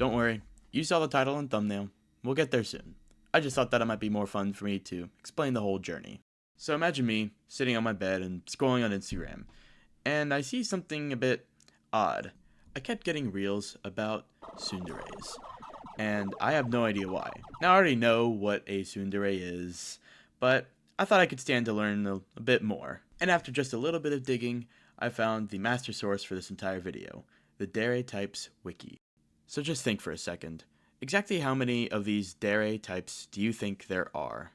Don't worry, you saw the title and thumbnail. We'll get there soon. I just thought that it might be more fun for me to explain the whole journey. So imagine me sitting on my bed and scrolling on Instagram, and I see something a bit odd. I kept getting reels about tsunderes, and I have no idea why. Now I already know what a tsundere is, but I thought I could stand to learn a bit more. And after just a little bit of digging, I found the master source for this entire video, the dere types wiki. So just think for a second. Exactly how many of these dere types do you think there are?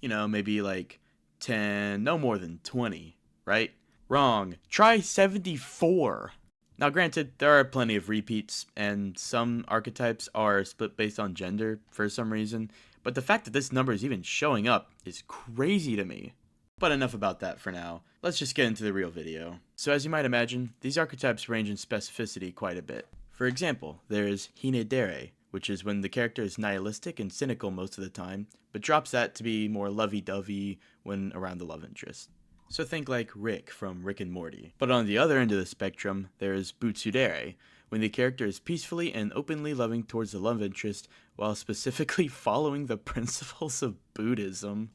You know, maybe like 10, no more than 20, right? Wrong. Try 74. Now granted, there are plenty of repeats, and some archetypes are split based on gender for some reason, but the fact that this number is even showing up is crazy to me. But enough about that for now. Let's just get into the real video. So as you might imagine, these archetypes range in specificity quite a bit. For example, there is dere, which is when the character is nihilistic and cynical most of the time, but drops that to be more lovey-dovey when around the love interest. So think like Rick from Rick and Morty. But on the other end of the spectrum, there is tsundere, when the character is peacefully and openly loving towards the love interest while specifically following the principles of Buddhism.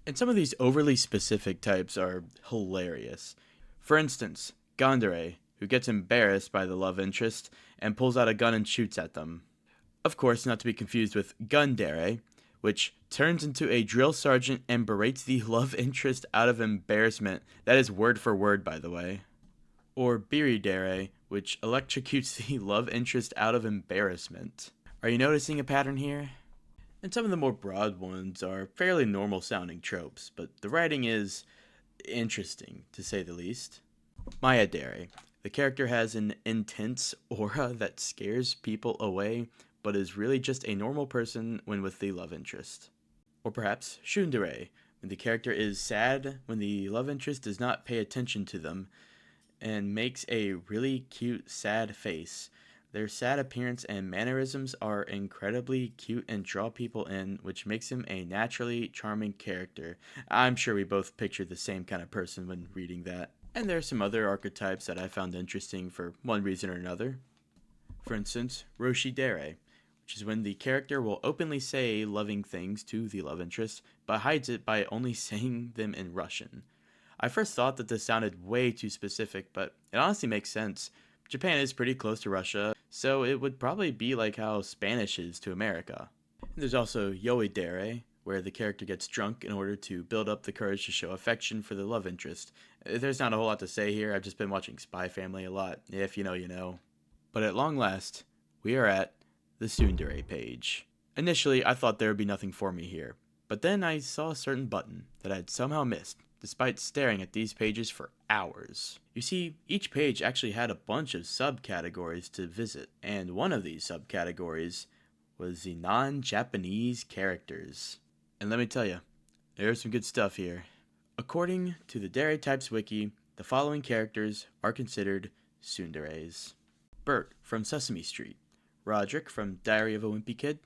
And some of these overly specific types are hilarious. For instance, tsundere, who gets embarrassed by the love interest and pulls out a gun and shoots at them. Of course, not to be confused with dere, which turns into a drill sergeant and berates the love interest out of embarrassment. That is word for word, by the way. Or dere, which electrocutes the love interest out of embarrassment. Are you noticing a pattern here? And some of the more broad ones are fairly normal sounding tropes, but the writing is interesting, to say the least. Dere. The character has an intense aura that scares people away, but is really just a normal person when with the love interest. Or perhaps sundere, when the character is sad when the love interest does not pay attention to them, and makes a really cute sad face. Their sad appearance and mannerisms are incredibly cute and draw people in, which makes him a naturally charming character. I'm sure we both pictured the same kind of person when reading that. And there are some other archetypes that I found interesting for one reason or another. For instance, dere, which is when the character will openly say loving things to the love interest, but hides it by only saying them in Russian. I first thought that this sounded way too specific, but it honestly makes sense. Japan is pretty close to Russia, so it would probably be like how Spanish is to America. And there's also dere, where the character gets drunk in order to build up the courage to show affection for the love interest. There's not a whole lot to say here, I've just been watching Spy Family a lot. If you know, you know. But at long last, we are at the tsundere page. Initially, I thought there would be nothing for me here, but then I saw a certain button that I had somehow missed, despite staring at these pages for hours. You see, each page actually had a bunch of subcategories to visit, and one of these subcategories was the non-Japanese characters. And let me tell you, there's some good stuff here. According to the Dere Types Wiki, the following characters are considered tsunderes. Bert from Sesame Street, Roderick from Diary of a Wimpy Kid,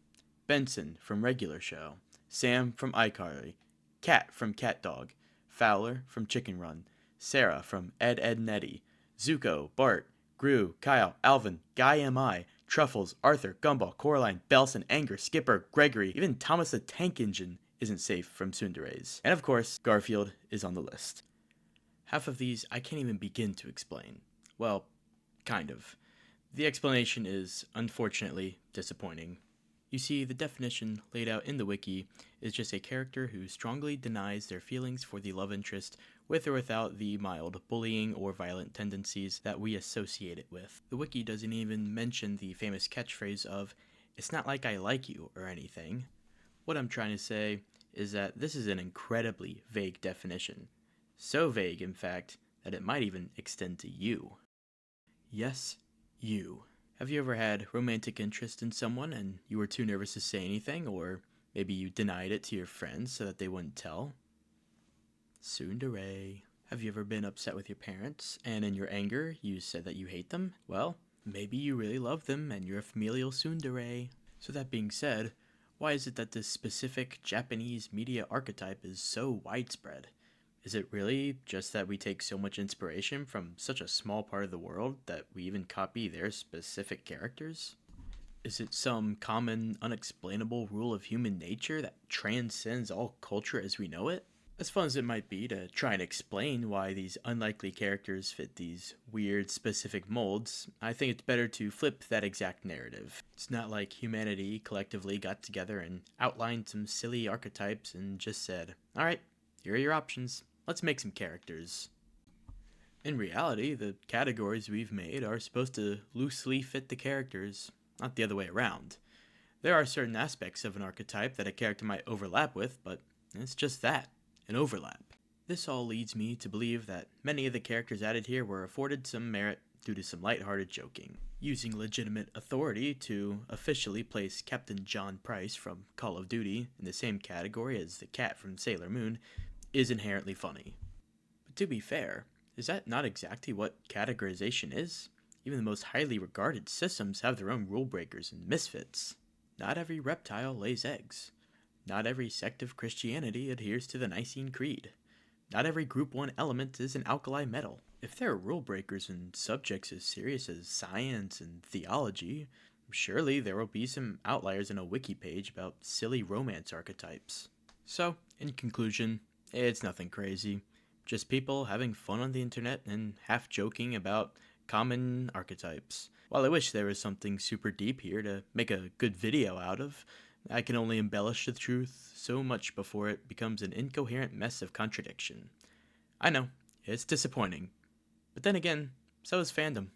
Benson from Regular Show, Sam from iCarly, Cat from Cat Dog, Fowler from Chicken Run, Sarah from Ed, Ed, and Eddie, Zuko, Bart, Gru, Kyle, Alvin, Guy M.I., Truffles, Arthur, Gumball, Coraline, Belson, Anger, Skipper, Gregory, even Thomas the Tank Engine isn't safe from tsunderes. And of course, Garfield is on the list. Half of these I can't even begin to explain. Well, kind of. The explanation is, unfortunately, disappointing. You see, the definition laid out in the wiki is just a character who strongly denies their feelings for the love interest with or without the mild bullying or violent tendencies that we associate it with. The wiki doesn't even mention the famous catchphrase of, "It's not like I like you," or anything. What I'm trying to say is that this is an incredibly vague definition. So vague, in fact, that it might even extend to you. Yes, you. Have you ever had romantic interest in someone and you were too nervous to say anything, or maybe you denied it to your friends so that they wouldn't tell? Tsundere. Have you ever been upset with your parents and in your anger you said that you hate them? Well, maybe you really love them and you're a familial tsundere. So that being said, why is it that this specific Japanese media archetype is so widespread? Is it really just that we take so much inspiration from such a small part of the world that we even copy their specific characters? Is it some common, unexplainable rule of human nature that transcends all culture as we know it? As fun as it might be to try and explain why these unlikely characters fit these weird, specific molds, I think it's better to flip that exact narrative. It's not like humanity collectively got together and outlined some silly archetypes and just said, alright, here are your options, let's make some characters. In reality, the categories we've made are supposed to loosely fit the characters, not the other way around. There are certain aspects of an archetype that a character might overlap with, but it's just that, an overlap. This all leads me to believe that many of the characters added here were afforded some merit due to some lighthearted joking. Using legitimate authority to officially place Captain John Price from Call of Duty in the same category as the cat from Sailor Moon is inherently funny. But to be fair, is that not exactly what categorization is? Even the most highly regarded systems have their own rule breakers and misfits. Not every reptile lays eggs. Not every sect of Christianity adheres to the Nicene Creed. Not every Group 1 element is an alkali metal. If there are rule breakers in subjects as serious as science and theology, surely there will be some outliers in a wiki page about silly romance archetypes. So, in conclusion, it's nothing crazy. Just people having fun on the internet and half joking about common archetypes. While I wish there was something super deep here to make a good video out of, I can only embellish the truth so much before it becomes an incoherent mess of contradiction. I know, it's disappointing. But then again, so is fandom.